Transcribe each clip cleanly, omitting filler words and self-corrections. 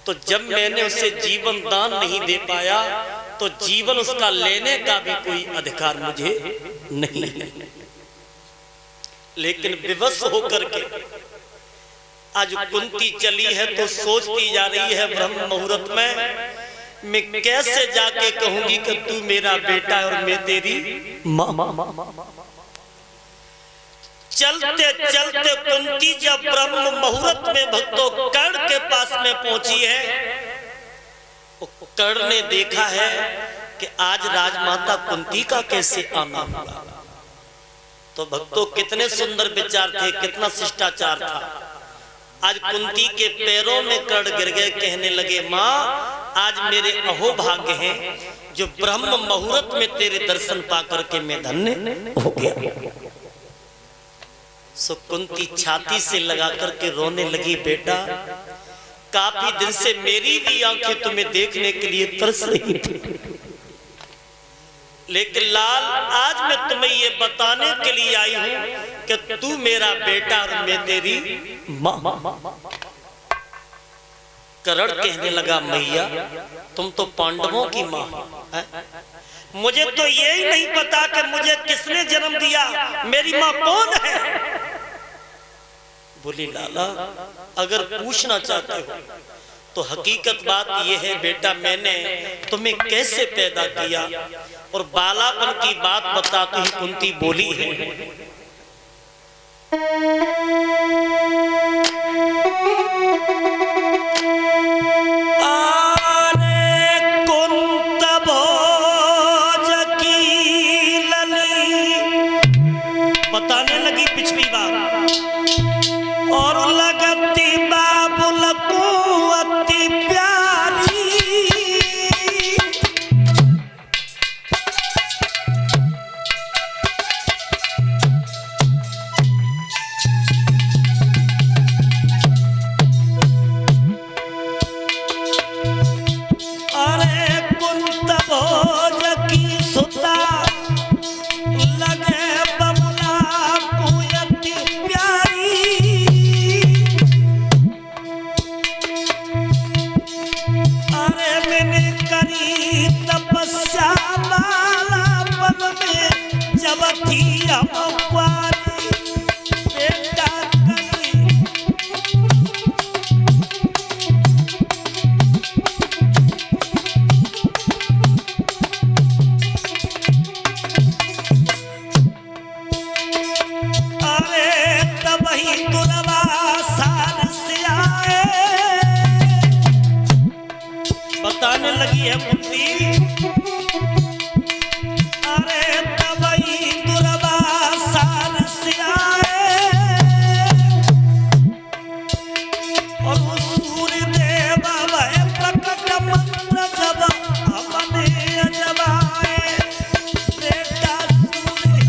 तो जब मैंने उसे जीवन दान नहीं दे पाया तो जीवन उसका लेने का भी कोई अधिकार मुझे नहीं है। लेकिन विवश होकर के आज कुंती चली है तो सोचती जा रही है ब्रह्म मुहूर्त में मैं कैसे जाके कहूंगी कि तू मेरा बेटा और मैं तेरी मां। चलते चलते कुंती जब ब्रह्म मुहूर्त में भक्तों कर्ण के पास में पहुंची है, कर्ण ने देखा है कि आज राजमाता कुंती का कैसे आना हुआ। तो भक्तों कितने सुंदर विचार थे, कितना शिष्टाचार था। आज कुंती के पैरों में कर्ण गिर गए, कहने लगे मां आज मेरे अहोभाग्य हैं जो ब्रह्म मुहूर्त में तेरे दर्शन पाकर के मैं धन्य हो गया। सो कुंती छाती से लगा करके रोने लगी, बेटा काफी दिन से मेरी भी आंखें तुम्हें देखने के लिए तरस रही थी, लेकिन लाल आज मैं तुम्हें ये बताने के लिए आई हूं कि तू मेरा बेटा और मैं तेरी मां। कर्ण कहने लगा मैया तुम तो पांडवों की मां है, मुझे तो यही नहीं पता कि मुझे किसने जन्म दिया, मेरी मां कौन है। बोली लाला अगर पूछना चाहते हो तो हकीकत बात यह है बेटा मैंने तुम्हें कैसे पैदा किया और बालापन की बात बताती ही कुंती बोली है बताने लगी पिछली बार और लगती बाबुल को अति प्यारी। अरे कुंत भोज की सुता लगे बबुला को अति प्यारी। अरे मैंने करी तपस्या बालापन में जब थी हम कुंवारी, बेटा करी अरे तब ही दुर्वासा से आए। बताने लगी है कुंती अरे तब ही दुर्वासा से आए और वो सूर्यदेव वह प्रकट मंत्र जब हमने अजबाए। बेटा सूर्य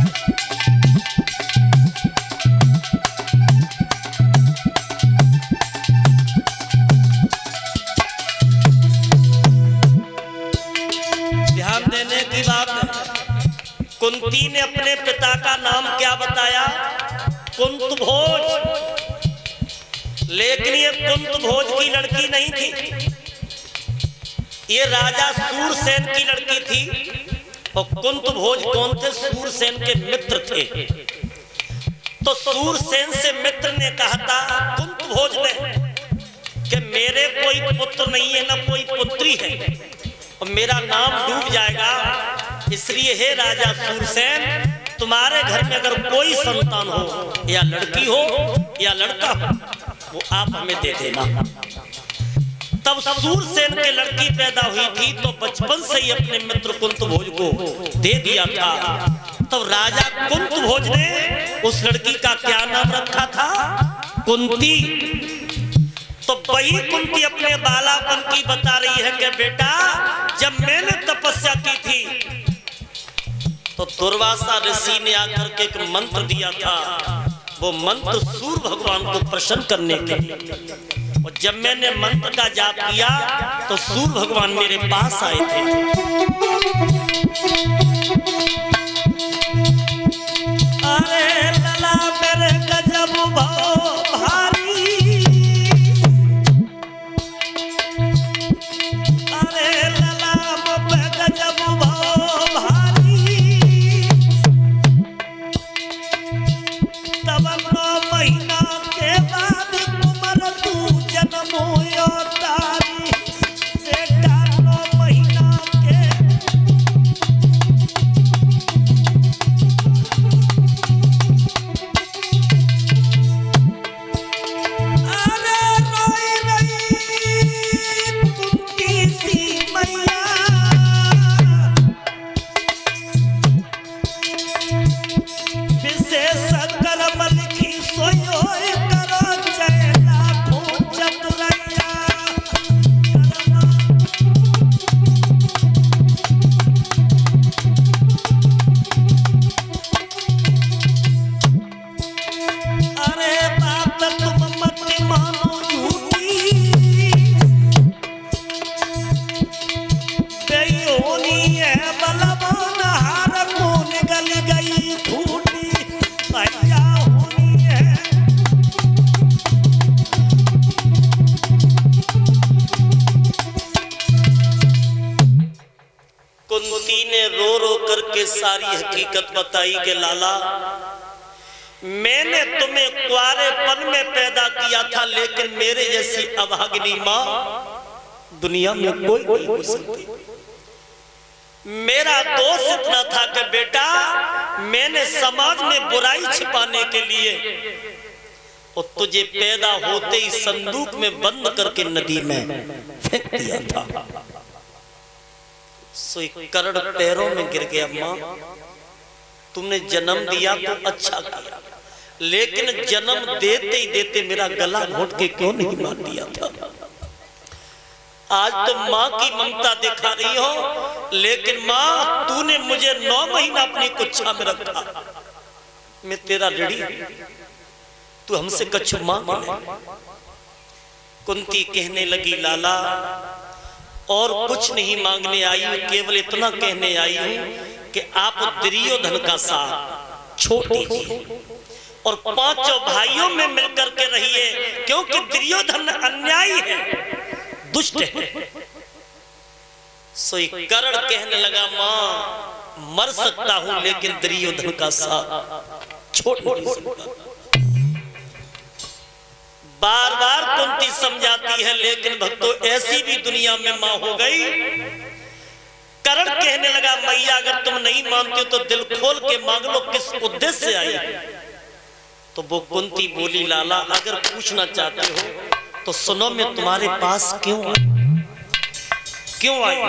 ध्यान देने की बात है। कुंती ने अपने पिता का नाम क्या बताया? कुंत भोज। लेकिन ये कुंत भोज की लड़की नहीं थी, ये राजा सूरसेन की लड़की थी। और कुंत भोज कौन थे? सूरसेन के मित्र थे। तो सूरसेन से मित्र ने कहा था कुंत भोज ने कि मेरे कोई पुत्र नहीं है ना कोई पुत्री है और मेरा नाम डूब जाएगा, इसलिए हे राजा सूरसेन तुम्हारे घर में अगर कोई संतान हो या लड़की हो या लड़का हो वो आप हमें दे देना। तब सूरसेन के लड़की पैदा हुई थी तो बचपन से ही अपने मित्र कुंत भोज को दे दिया था। तब राजा कुंत भोज ने उस लड़की का क्या नाम रखा था? कुंती। तो वही कुंती अपने बालापन की बता रही है कि बेटा जब मैंने तपस्या की थी तो दुर्वासा ऋषि ने आकर के एक मंत्र दिया था। वो मंत्र सूर्य भगवान को प्रसन्न करने के लिए, और जब मैंने मंत्र का जाप किया तो सूर्य भगवान मेरे पास आए थे। अरे लला मेरे गजब भारी कुंती ने रो रो करके सारी हकीकत बताई कि लाला, मैंने तुम्हें कुंवारेपन में पैदा किया था, लेकिन मेरे जैसी अभागिनी मां दुनिया में कोई नहीं हो सकती। मेरा दोष इतना था कि बेटा, मैंने समाज में बुराई छिपाने के लिए और तुझे पैदा होते ही संदूक में बंद करके नदी में फेंक दिया था। सो करण पैरों में गिर गया। मां, तुमने जन्म दिया तो अच्छा किया, लेकिन जन्म देते ही देते मेरा गला घोट के क्यों नहीं मार दिया था? आज तो माँ की ममता दिखा रही हो, लेकिन माँ तूने मुझे 9 महीना अपनी कुच्छा में रखा। मैं तेरा ऋणी, तू हमसे कछु मांग ले। कुंती कहने लगी, लाला और कुछ नहीं मांगने आई हूं, केवल इतना कहने आई हूं कि आप दुर्योधन का साथ छोड़ दीजिए और 5 भाइयों में मिलकर के रहिए, क्योंकि दुर्योधन अन्यायी है, दुष्ट है। सोई करण कहने लगा, मां मर सकता हूं, लेकिन दुर्योधन का साथ छोड़ नहीं सकता। बार बार कुंती समझाती है, लेकिन भक्तों ऐसी भी दुनिया में मां हो गई। करण कहने लगा, मैया अगर तुम नहीं मानते हो तो दिल खोल के मांग लो, किस उद्देश्य से आई? तो वो कुंती बोली, लाला अगर पूछना चाहते हो तो सुनो, मैं तुम्हारे पास क्यों आई?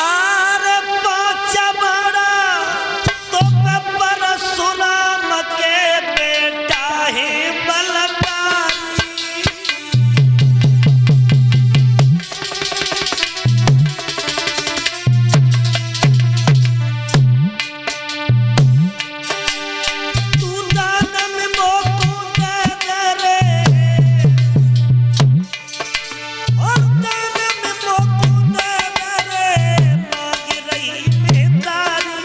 अरे पांचा बड़ा तो परशुराम के बेटा ही बलकारी। तू दान में मोको दे दे रे, और दान में मोको दे दे रे, मांग रही बेदारी।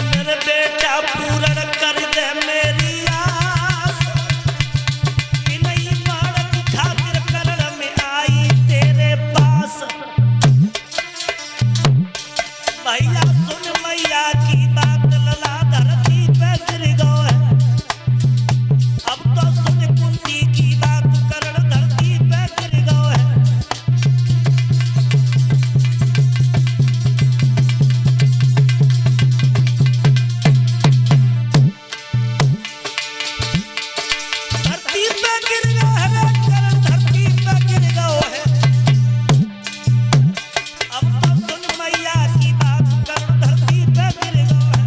मेरे बेटा पूर्ण कर दे मेरी आस, कि नहीं मार की खातिर करण में आई तेरे पास। भैया सुन मैया की बात, लला धरती पे गिर गो है। अब तो सुन कुंती की बात, करण धरती पे गिर गो है। धरती पे गिर गो है, करण धरती पे गिर गो है। अब तो सुन मैया की बात, करण धरती पे गिर गो है।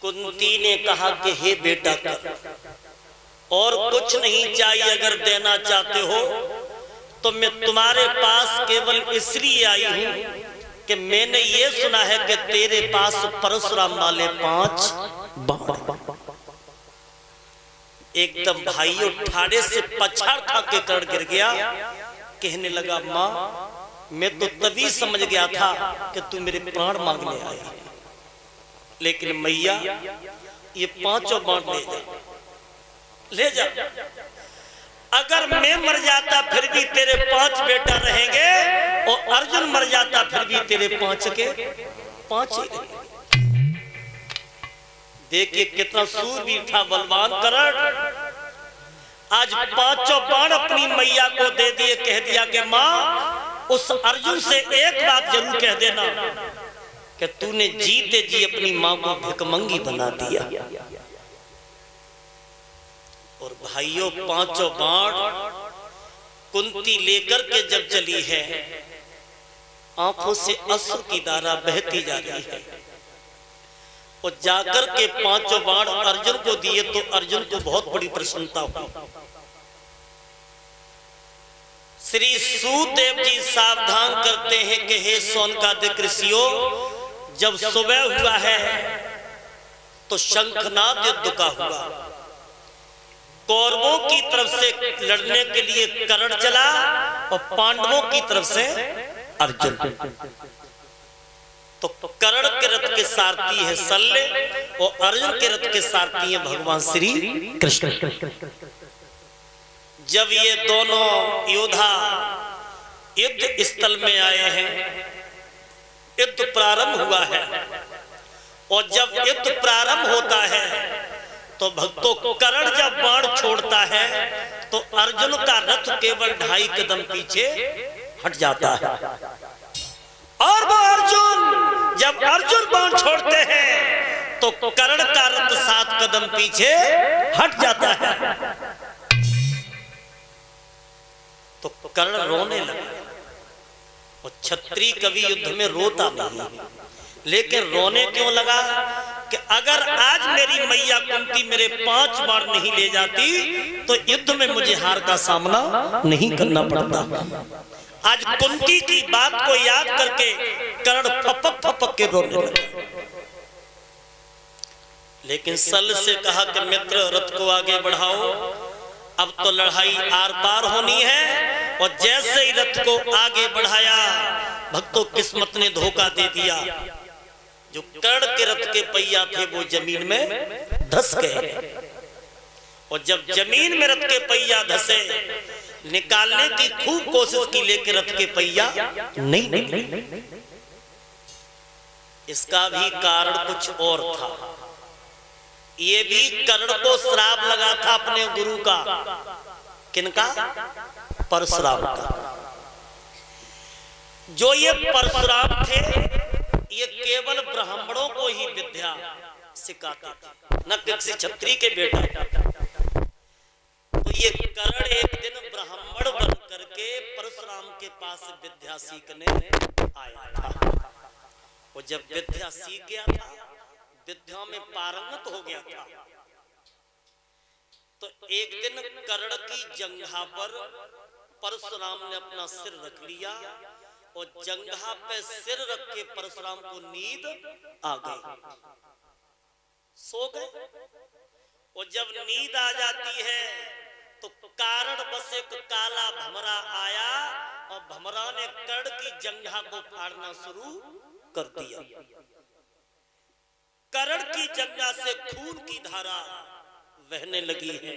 कुंती ने कहा कि हे बेटा, कर और कुछ नहीं चाहिए, अगर देना चाहते हो तो मैं तुम्हारे पास केवल इसलिए आई हूं कि मैंने ये सुना है कि तेरे पास परशुराम वाले 5 बाण। एकदम भाइयों ठाड़े से पछाड़ खा के करण गिर गया। कहने लगा, मां मैं तो तभी समझ गया था कि तू मेरे प्राण मांगने आई, लेकिन मैया ये 5 बाण ले जा। अगर मैं मर जाता फिर भी तेरे 5 बेटा रहेंगे, और अर्जुन मर जाता फिर भी तेरे 5 के 5 ही रहेंगे। देखिए कितना सूरवीर था बलवान करण। आज 5 बाण अपनी मैया को दे दिए, कह दिया कि मां उस अर्जुन से एक बात जरूर कह देना कि तूने जीते जी अपनी मां को भिकमंगी बना दिया। और भाइयों 5 बाण कुंती लेकर के जब चली है, आंखों से अश्रु की धारा बहती जा रही है। और जाकर के 5 बाण अर्जुन को दिए तो अर्जुन को बहुत बड़ी प्रसन्नता हुई। श्री सूतदेव जी सावधान करते हैं कि हे सौनकादिक ऋषियों, जब सुबह हुआ है तो शंखनाद युद्ध का हुआ। कौरवों की तरफ से लड़ने के लिए कर्ण चला और पांडवों की तरफ से अर्जुन। तो कर्ण के रथ के सारथी है शल्य और अर्जुन के रथ के सारथी है भगवान श्री कृष्ण। जब ये दोनों योद्धा युद्ध स्थल में आए हैं, युद्ध प्रारंभ हुआ है, और जब युद्ध प्रारंभ होता है तो भक्तों कर्ण जब बाण छोड़ता है तो अर्जुन का रथ केवल 2.5 कदम पीछे हट जाता है, और वो अर्जुन जब अर्जुन बाण छोड़ते हैं तो कर्ण का रथ 7 कदम पीछे हट जाता है। तो कर्ण रोने लगा, और क्षत्रिय कभी युद्ध में रोता नहीं, लेकिन रोने क्यों लगा कि अगर आज मेरी मैया कुंती मेरे 5 बार नहीं ले जाती तो युद्ध में मुझे हार का सामना नहीं करना पड़ता। आज कुंती की बात को याद करके कर्ण फपक फपक के रोने लगा। लेकिन सल से कहा कि मित्र रथ को आगे बढ़ाओ, अब तो लड़ाई आर पार होनी है। और जैसे ही रथ को आगे बढ़ाया भक्तों किस्मत ने धोखा दे दिया। जो कर्ण के रथ के पहिया थे वो जमीन में धस गए, और जब जमीन में रथ के पहिया धसे निकालने की खूब कोशिश की, लेकिन रथ के पहिया नहीं निकले। इसका भी कारण कुछ और था। ये भी कर्ण को श्राप लगा था अपने गुरु का। किनका? परशुराम का। जो ये परशुराम थे ये केवल ब्राह्मणों को ही विद्या सिखाते थे, न किसी क्षत्रिय के बेटा। तो ये कर्ण एक दिन ब्राह्मण बन करके परशुराम के पास विद्या सीखने आया था। और जब विद्या सीख गया था, विद्या में पारंगत हो गया था, तो एक दिन कर्ण की जंघा पर परशुराम ने अपना सिर रख लिया, और जंघा पे सिर रख के परशुराम को नींद आ गई, सो गए। और जब नींद आ जाती है तो कारण बस एक काला भमरा आया, और भमरा ने कर्ण की जंघा को फाड़ना शुरू कर दिया। कर्ण की जंघा से खून की धारा बहने लगी है,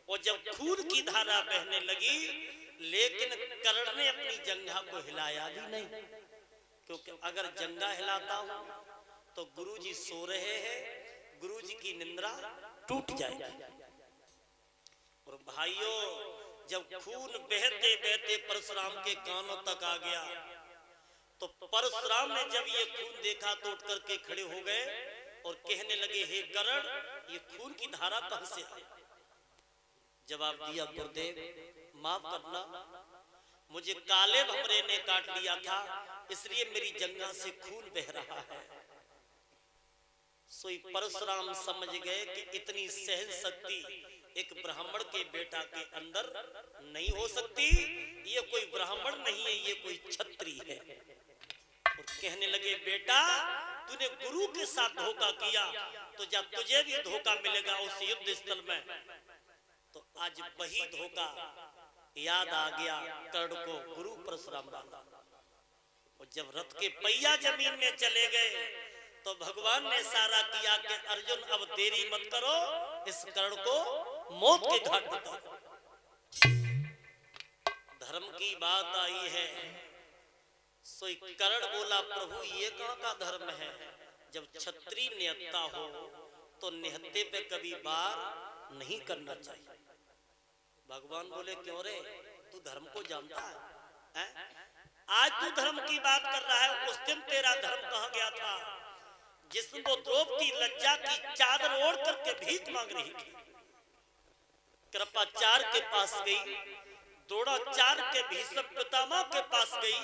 और जब खून की धारा बहने लगी, लेकिन कर्ण ने अपनी जंघा को हिलाया भी नहीं, क्योंकि अगर जंघा हिलाता हूं तो गुरुजी सो रहे हैं, गुरुजी की निंद्रा टूट जाएगी। और भाइयों, जब खून बहते बहते परशुराम के कानों तक आ गया, तो परशुराम ने जब ये खून देखा तो उठ करके खड़े हो गए और कहने लगे, हे कर्ण, ये खून की धारा कहां से आई? जवाब दिया, गुरुदेव माफ करना, मुझे काले भमरे ने काट लिया था, इसलिए मेरी जंघा से खून बह रहा है। सोई परशुराम समझ गए कि इतनी सहन शक्ति एक ब्राह्मण के बेटा के अंदर नहीं हो सकती, ये कोई ब्राह्मण नहीं है, ये कोई क्षत्रिय है। और कहने लगे, बेटा तूने गुरु के साथ धोखा किया, तो जब तुझे भी धोखा मिलेगा उस युद्ध स्थल में। तो आज वही धोखा याद आ गया कर्ण को, गुरु परशुराम वाला। और जब रथ के पहिया जमीन में चले गए तो भगवान ने इशारा किया कि अर्जुन अब देरी मत करो, इस कर्ण को मौत के घाट उतारो। धर्म की बात आई है, सो कर्ण बोला, प्रभु ये कहां का धर्म है? जब क्षत्रिय निहत्ता हो तो निहत्ते पे कभी वार नहीं करना चाहिए। भगवान बोले, क्यों रे, तू धर्म को जानता है? आज तू धर्म की बात कर रहा है, उस दिन तेरा धर्म कहां गया था जिसमें वो द्रौपदी लज्जा की चादर ओढ़ करके भीख मांग रही थी? कृपाचार्य के पास गई, द्रोणाचार्य के भीष्म पितामह के पास गई,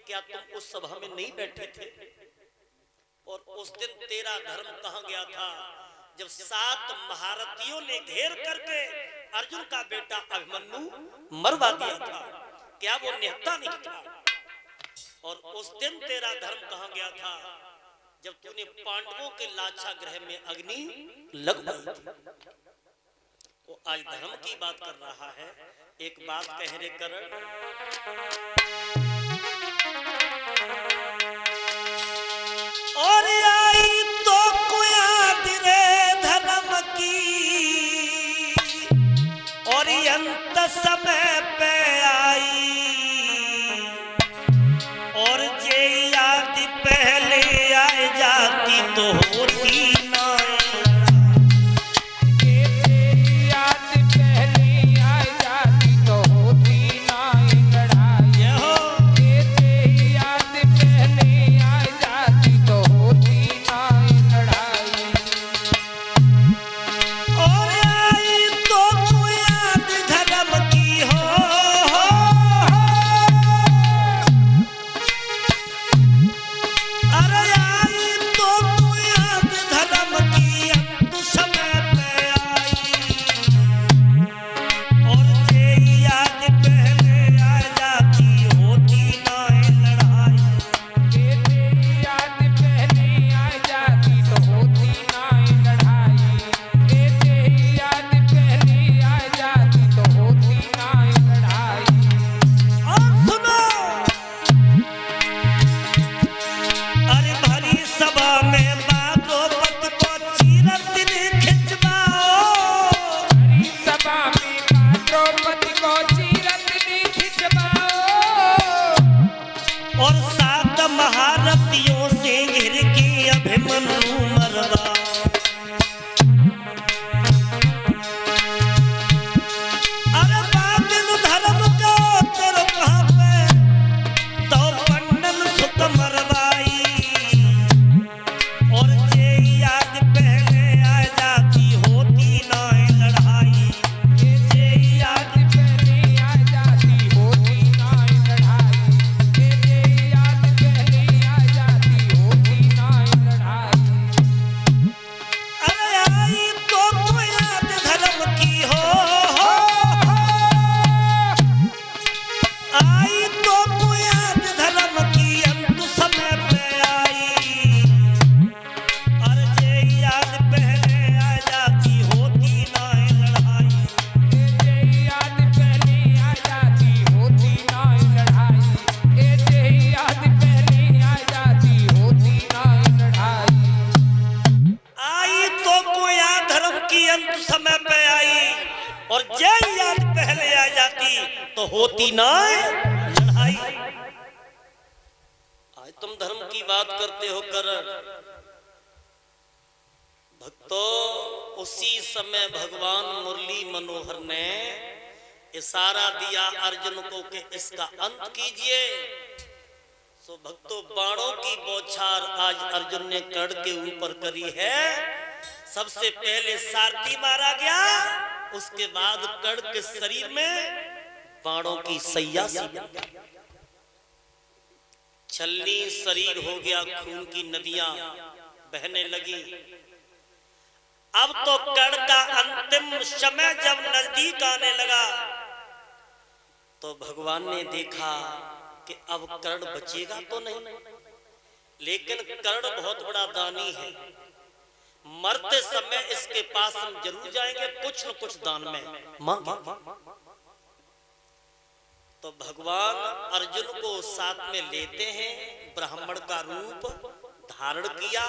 क्या तुम उस सभा में नहीं बैठे थे? और उस दिन तेरा धर्म कहां गया था जब 7 महारथियों ने घेर करके अर्जुन का बेटा अभिमन्यु मरवा दिया था? क्या वो निहत्ता नहीं था? और उस दिन तेरा धर्म कहां गया था जब तूने पांडवों के लाक्षा गृह में अग्नि लगवाई थी? वो आज धर्म की बात कर रहा है। एक बात कह रे करण, और आई तो कुयाद रे धर्म की, और अंत समय पे आई, और जे याद पहले आ जाती तो होती ना। तो होती ना लड़ाई। आज तुम धर्म की बात करते हो करण, भक्तों उसी समय भगवान मुरली मनोहर ने इशारा दिया अर्जुन को कि इसका अंत कीजिए। सो भक्तों बाणों की बौछार आज अर्जुन ने कर्ण के ऊपर करी है। सबसे पहले सारथी मारा गया, उसके बाद कर्ण के शरीर में बाणों की सैया सी छलनी शरीर हो गया, खून की नदियां बहने लगी। अब तो कर्ण का अंतिम समय जब नजदीक आने लगा तो भगवान ने देखा कि अब कर्ण बचेगा तो नहीं, लेकिन कर्ण बहुत बड़ा दानी है, मरते समय इसके पास हम जरूर जाएंगे, कुछ न कुछ दान में मांगेंगे। तो भगवान अर्जुन को साथ में लेते हैं, ब्राह्मण का रूप धारण किया,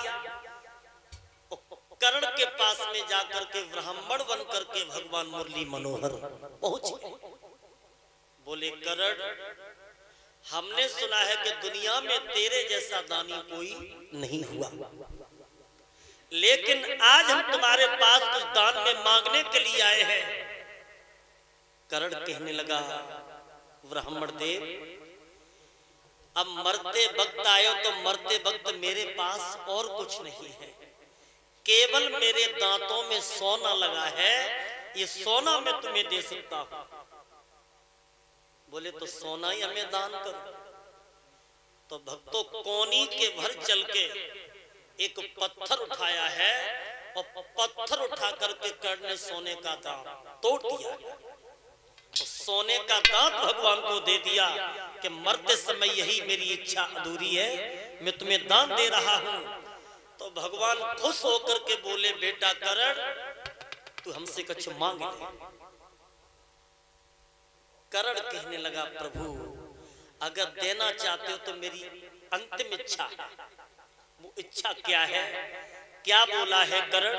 कर्ण के पास में जाकर के ब्राह्मण बन करके भगवान मुरली मनोहर पहुंचे। बोले कर्ण, हमने सुना है कि दुनिया में तेरे जैसा दानी कोई नहीं हुआ, लेकिन आज हम तुम्हारे पास कुछ दान में मांगने के लिए आए हैं। कर्ण कहने लगा, ब्राह्मण देव अब मरते वक्त आयो तो मरते वक्त मेरे पास और कुछ नहीं है, केवल मेरे दांतों में सोना लगा है, ये सोना मैं तुम्हें दे सकता हूं। बोले तो सोना ही हमें दान करो। तो भक्तों कोनी के भर चल के एक पत्थर उठाया है और पत्थर उठा करके कर्ण ने सोने का दांत तोड़ दिया। तो सोने का दांत भगवान को दे दिया कि मरते समय यही मेरी इच्छा अधूरी है, मैं तुम्हें दान दे रहा हूं। तो भगवान खुश होकर के बोले, बेटा कर्ण तू हमसे कुछ मांग ले। कर्ण कहने लगा प्रभु अगर देना चाहते हो तो मेरी अंतिम इच्छा है। वो इच्छा क्या है? क्या बोला है कर्ण?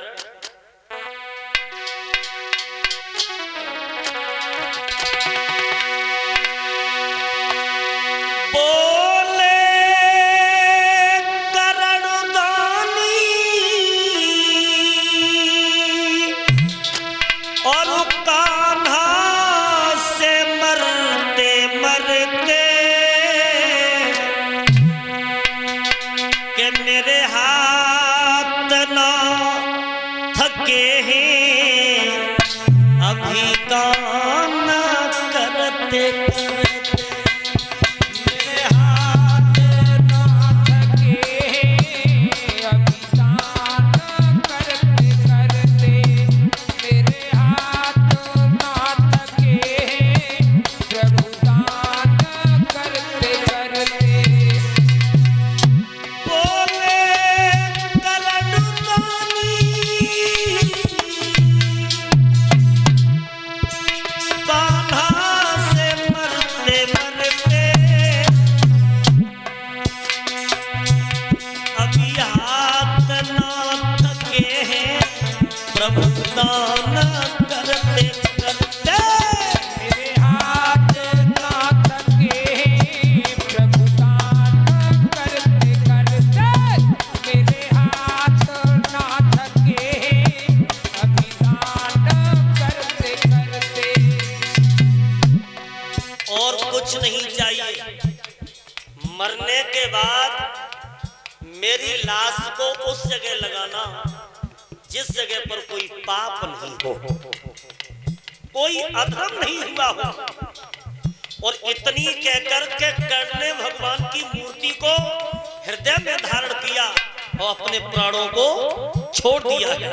मरने के बाद मेरी लाश को उस जगह लगाना जिस जगह पर कोई पाप नहीं हो, कोई अधर्म नहीं हुआ हो। और इतनी कहकर के कर्ण ने भगवान की मूर्ति को हृदय में धारण किया और अपने प्राणों को छोड़ दिया है।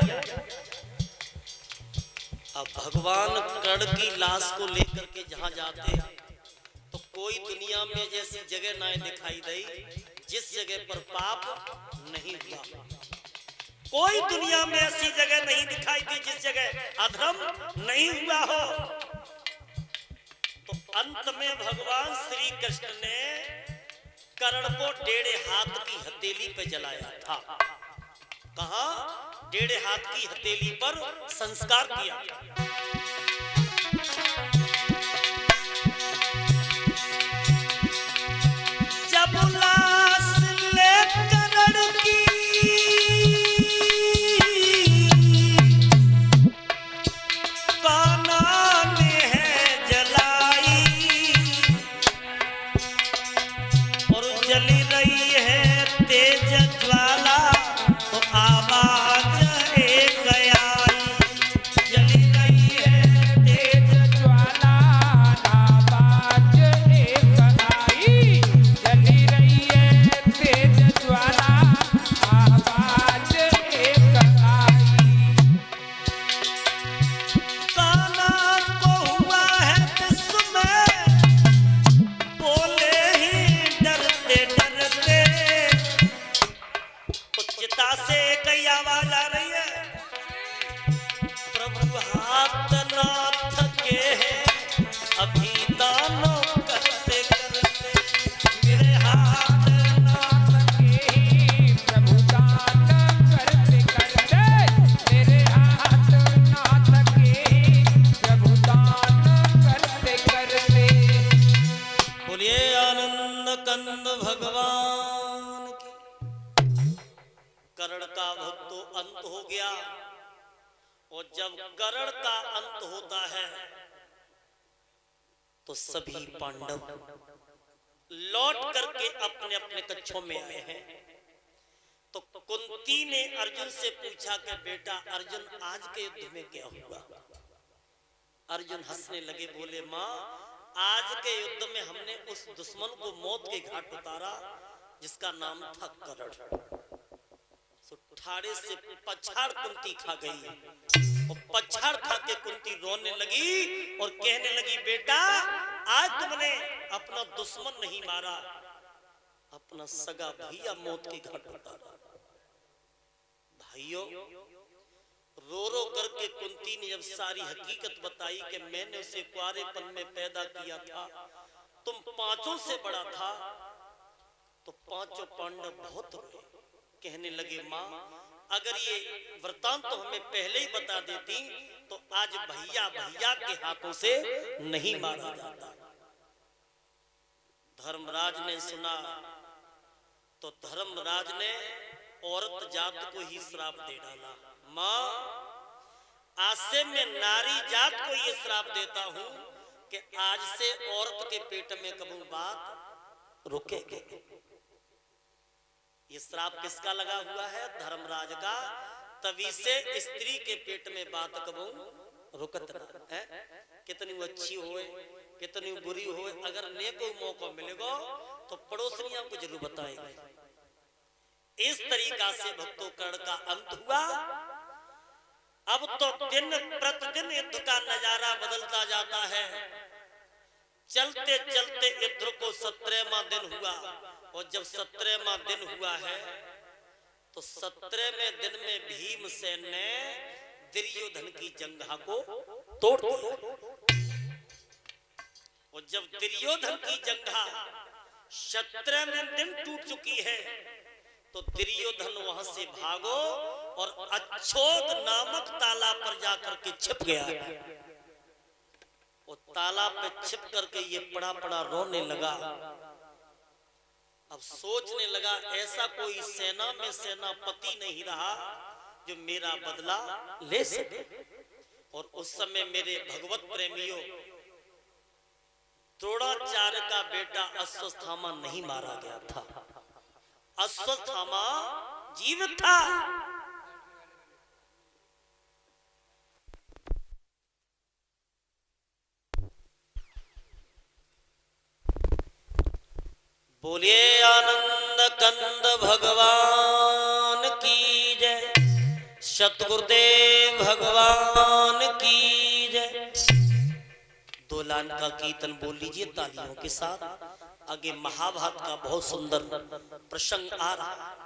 अब भगवान कर्ण की लाश को लेकर के जहां जाते हैं तो कोई दुनिया में जैसी जगह ना दिखाई दे जिस जगह पर पाप नहीं हुआ। कोई दुनिया में ऐसी जगह नहीं दिखाई दी जिस जगह अधर्म नहीं हुआ हो। तो अंत में भगवान श्री कृष्ण ने कर्ण को 1.5 हाथ की हथेली पे जलाया था। कहा? 1.5 हाथ की हथेली पर संस्कार किया। जब लाश ले कर्ण की कान्हा ने है जलाई और जली रही है तेज ज्वाला तो आवाज एक आई। जली रही है तेज ज्वाला आवाज एक आई। जली रही है तेज ज्वाला आवाज एक आई। कान्हा को हुआ है विस्मय बोले ही डरते डरते। चिता से कई आवाज आ रही है, प्रभु हाथ ना थके हैं अभी दानों करते करते। मेरे हाथ ना थके हैं प्रभु दान करते करते। मेरे हाथ ना थके हैं प्रभु दान करते करते। बोलिए आनंद कंद भगवान की। कर्ण का तो अंत हो गया और जब कर्ण का अंत होता है तो सभी पांडव लौट करके अपने अपने कक्षों में आए हैं। तो कुंती ने अर्जुन से पूछा कि बेटा अर्जुन आज के युद्ध में क्या हुआ? अर्जुन हंसने लगे, बोले माँ आज के युद्ध में हमने उस दुश्मन को मौत के घाट उतारा जिसका नाम था कर्ण। ठाड़े से पछाड़ कुंती खा गई और पछाड़ खा के कुंती रोने लगी और कहने लगी बेटा आज तुमने अपना दुश्मन नहीं मारा, अपना सगा भैया मौत के घाट उतारा। भाइयों रो रो करके कुंती ने जब सारी हकीकत बताई कि मैंने उसे कुंवारेपन में पैदा किया था, तुम पांचों से बड़ा था, तो पांचों पांडव बहुत रोए। कहने लगे माँ, अगर ये वृतांत तो हमें पहले ही बता देती तो आज भैया भैया के हाथों से नहीं मारा जाता। धर्मराज ने सुना तो धर्मराज ने औरत जात को ही श्राप दे डाला। माँ, आज से मैं नारी जात को ये श्राप देता हूं कि आज से औरत के पेट में कभी बात रुकेगी। ये श्राप किसका लगा हुआ है? धर्मराज का। तभी से स्त्री के पेट में बात कबू रुकत है। कितनी वो अच्छी होए, कितनी बुरी होए, अगर ने कोई मौका मिलेगा तो पड़ोसियां को जरूर बताएंगे। इस तरीका से भक्तों कर्ण का अंत हुआ। अब तो दिन प्रतिदिन युद्ध का नजारा बदलता जाता है। चलते चलते युद्ध को 17वां दिन हुआ, और जब 17वां दिन हुआ है तो 17वें दिन में भीमसेन ने दुर्योधन की जंघा को तोड़ दिया। और जब दुर्योधन की जंघा 17वें दिन टूट चुकी है तो दुर्योधन वहां से भागो और अच्छोद नामक तालाब पर जाकर के छिप गया। और तालाब पे छिप करके ये पड़ा पड़ा रोने लगा। अब सोचने लगा ऐसा कोई सेना में सेनापति नहीं रहा जो मेरा बदला ले सके। और उस समय मेरे भगवत प्रेमियों, द्रोणाचार्य का बेटा अश्वत्थामा नहीं मारा गया था। अश्वत्थामा जीवित था। बोलिए आनंद कंद भगवान की जय, सतगुरुदेव भगवान की जय। दो लाइन का कीर्तन बोल लीजिए तालियों के साथ। आगे महाभारत का बहुत सुंदर प्रसंग आ रहा है।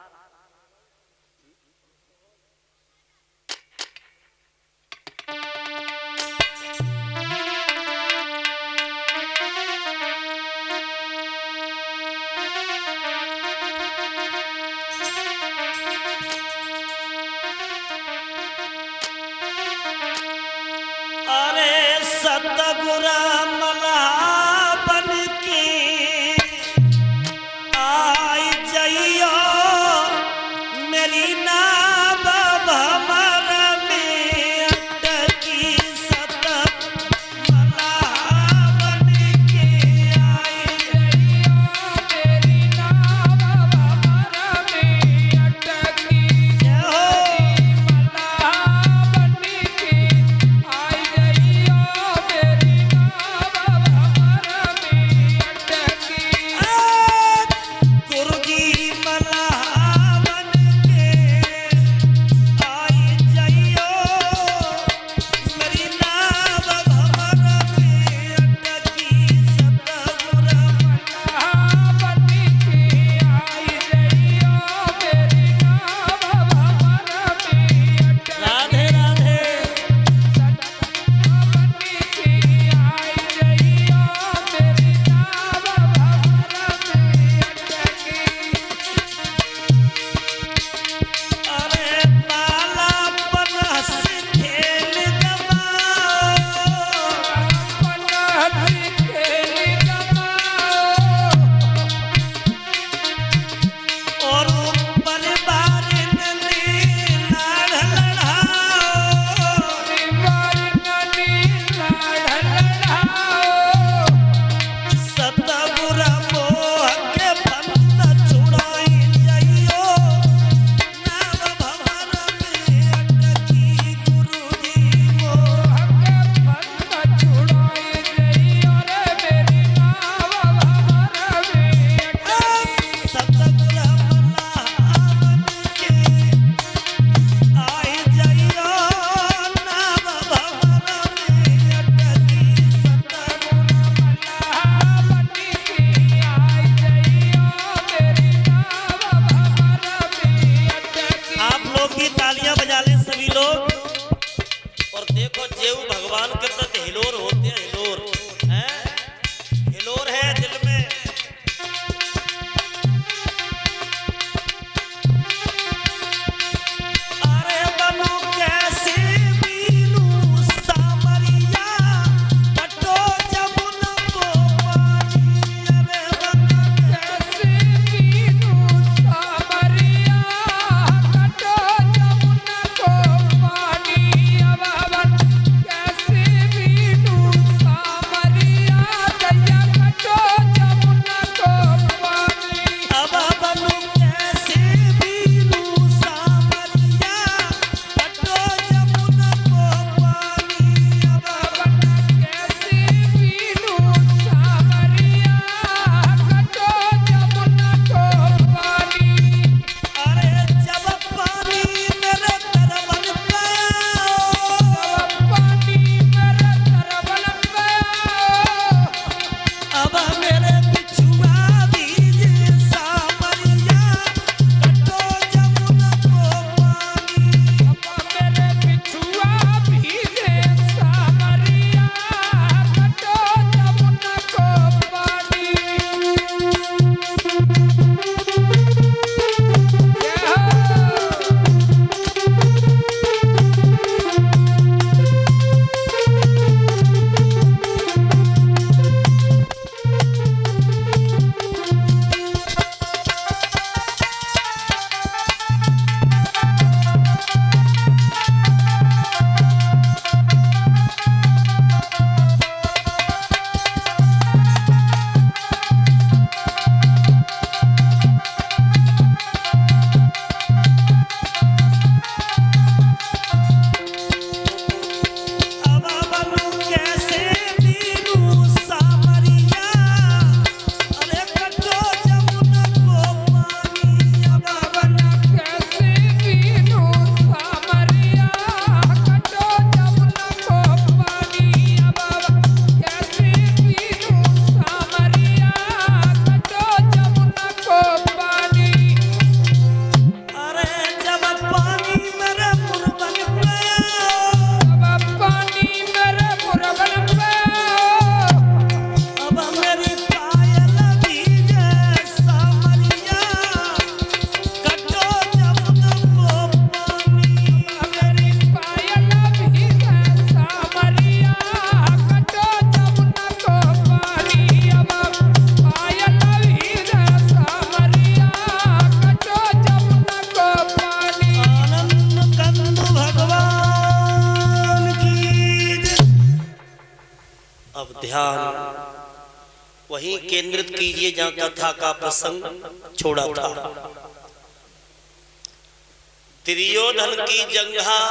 अरे सतगुरु जेऊ भगवान के प्रति हिलोर होते हैं, हिलोर हैं, हिलोर है दिल में। अरे बनू कैसे बीनू सामरिया कटो जमुना को पानी। अरे बनू कैसे बीनू सामरिया कटो जमुना को पानी। अब कैसे बीनू सामरिया दैया कटो जमुना को पानी। अब बनू कैसे बीनू सामरिया कटो जमुना को पानी। अब कैसे बीनू सामरिया कटो जमुना को पानी। अरे जब पानी मेरे तरबन पे पानी मेरे तरबन पे अब मेरे बिछुआ दीजे सामरिया कटो जमुना को पानी। मेरे बिछुआ भीगे सामरिया कटो जमुना को पानी। अब बनू कैसे बीनू सामरिया अरे कटो जमुना को पानी। अब कैसे बीनू सामरिया कटो जमुना को पानी। अब कैसे बीनू सामरिया कटो जमुना को पानी। अरे जब पानी मेरे मुरबन पे अब पानी मेरे मुरबन पे अब मेरी पायल भीगे सामरिया कटो जमुना को पानी। मेरी पायल भीगे सामरिया कटो जमुना को पानी। अब पायल भीगे सामरिया कटो जमुना को पानी। आनंद कंद भगवान की जय। अब ध्यान वहीं केंद्रित कीजिए जहां कथा का प्रसंग छोड़ा था। दुर्योधन की जंघा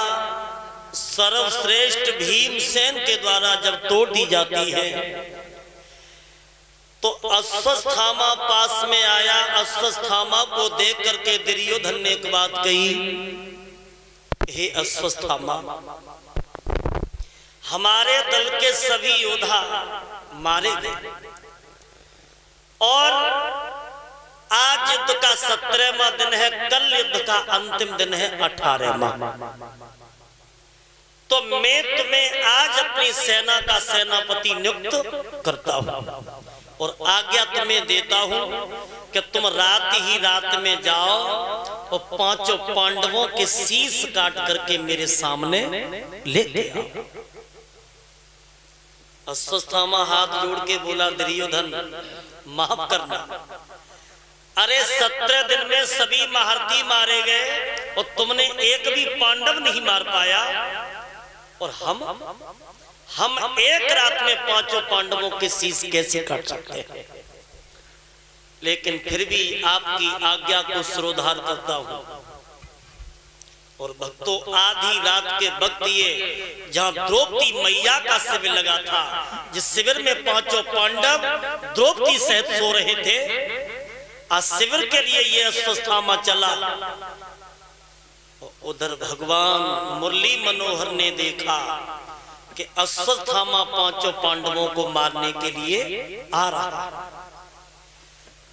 सर्वश्रेष्ठ भीमसेन के द्वारा जब तोड़ दी जाती है तो अश्वत्थामा पास में आया। अश्वत्थामा को देख करके दुर्योधन ने एक बात कही, हे अश्वत्थामा, हमारे दल के सभी योद्धा मारे गए और आज युद्ध का 17वां दिन है, कल युद्ध का अंतिम दिन है 18वां। तो मैं तुम्हें आज अपनी सेना का सेनापति नियुक्त करता हूं और आज्ञा तुम्हें देता हूं कि तुम रात ही रात में जाओ और 5 पांडवों के शीश काट करके मेरे सामने लेते आओ। अश्वत्थामा हाथ जोड़ के बोला, दुर्योधन माफ करना, अरे 17 दिन में सभी महारथी मारे गए और तुमने एक भी पांडव नहीं मार पाया और हम एक रात में 5 पांडवों के शीश कैसे काट सकते हैं। लेकिन फिर भी आपकी आज्ञा को सिरोधार करता हूं। और भक्तों, आधी रात के वक्त ये जहां द्रौपदी मैया का शिविर लगा था, जिस शिविर में 5 पांडव द्रौपदी सहित सो रहे थे, आज शिविर के लिए ये अश्वत्थामा चला। उधर भगवान मुरली मनोहर ने देखा कि अश्वत्थामा 5 पांडवों को मारने के लिए आ रहा।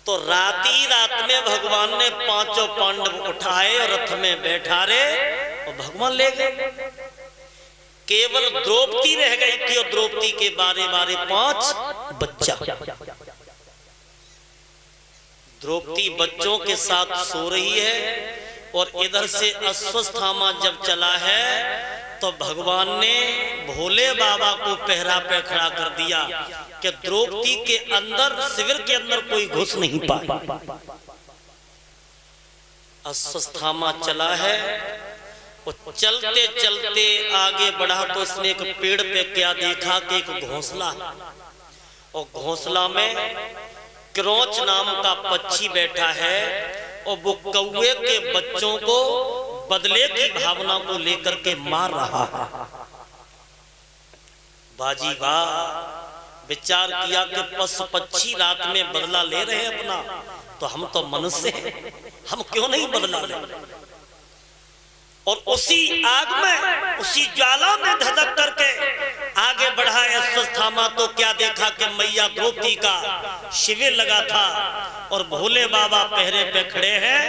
तो राती रात में भगवान ने 5 पांडव उठाए और रथ में बैठा रहे और भगवान ले गए। केवल द्रौपदी रह गई थी और द्रौपदी के बारे बारे 5 बच्चा। द्रौपदी बच्चों के साथ सो रही है और इधर से अश्वत्थामा जब चला है तो भगवान ने भोले बाबा को पहरा पे खड़ा कर दिया कि द्रौपदी के अंदर, शिविर के अंदर कोई घुस नहीं पाए। अश्वत्थामा चला है और चलते चलते आगे बढ़ा तो इसने एक पेड़ पे क्या देखा कि एक घोंसला, और घोंसला में क्रोच नाम का पक्षी बैठा है और वो कौवे के बच्चों को बदले की भावना को लेकर के मार रहा है। बाजी वाह, विचार किया कि पशु पक्षी रात में बदला ले रहे हैं अपना, तो हम तो मनुष्य हैं, हम क्यों नहीं बदला ले। और उसी आग में, उसी ज्वाला में धधक करके आगे बढ़ा अश्वत्थामा तो क्या देखा कि मैया द्रौपदी का शिविर लगा था और भोले बाबा पहरे पे खड़े हैं